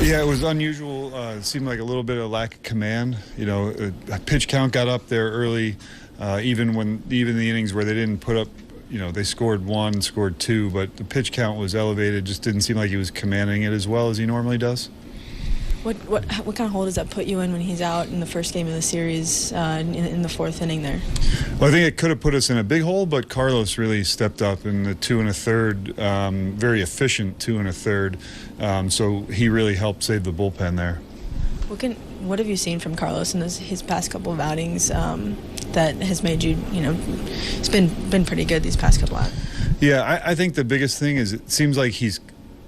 Yeah, it was unusual. It seemed like a little bit of lack of command. You know, a pitch count got up there early, even the innings where they didn't put up. You know, they scored one, scored two, but the pitch count was elevated. Just didn't seem like he was commanding it as well as he normally does. What kind of hole does that put you in when he's out in the first game of the series in the fourth inning there? Well, I think it could have put us in a big hole, but Carlos really stepped up in the 2 1/3, very efficient 2 1/3. So he really helped save the bullpen there. What have you seen from Carlos in his past couple of outings that has made you, it's been pretty good these past couple outings? Yeah, I think the biggest thing is it seems like he's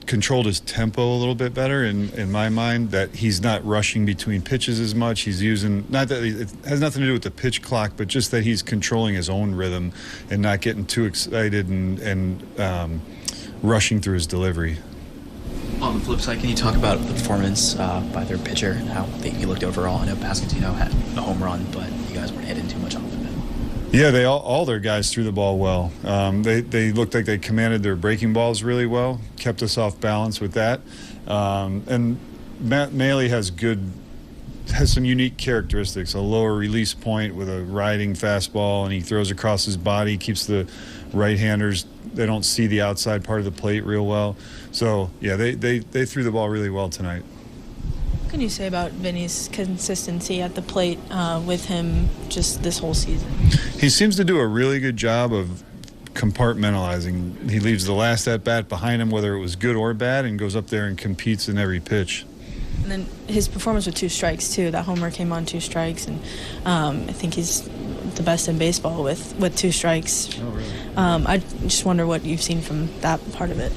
controlled his tempo a little bit better in my mind, that he's not rushing between pitches as much. He's using, not that it has nothing to do with the pitch clock, but just that he's controlling his own rhythm and not getting too excited and rushing through his delivery. On the flip side, can you talk about the performance by their pitcher and how he looked overall? I know Pasquantino had a home run, but you guys weren't hitting too much off of it. Yeah, all their guys threw the ball well. They looked like they commanded their breaking balls really well, kept us off balance with that. And Matt Maley has some unique characteristics, a lower release point with a riding fastball, and he throws across his body, keeps the right-handers, they don't see the outside part of the plate real well. So, yeah, they threw the ball really well tonight. What can you say about Vinnie's consistency at the plate with him just this whole season? He seems to do a really good job of compartmentalizing. He leaves the last at-bat behind him, whether it was good or bad, and goes up there and competes in every pitch. And then his performance with 2 strikes, too. That homer came on 2 strikes, and I think he's the best in baseball with 2 strikes. Oh, really? I just wonder what you've seen from that part of it.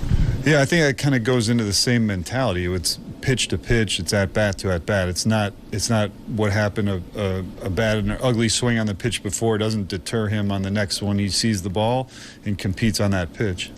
Yeah, I think that kind of goes into the same mentality. It's pitch to pitch, it's at bat to at bat. It's not what happened, a bad and ugly swing on the pitch before. It doesn't deter him on the next one. He sees the ball and competes on that pitch.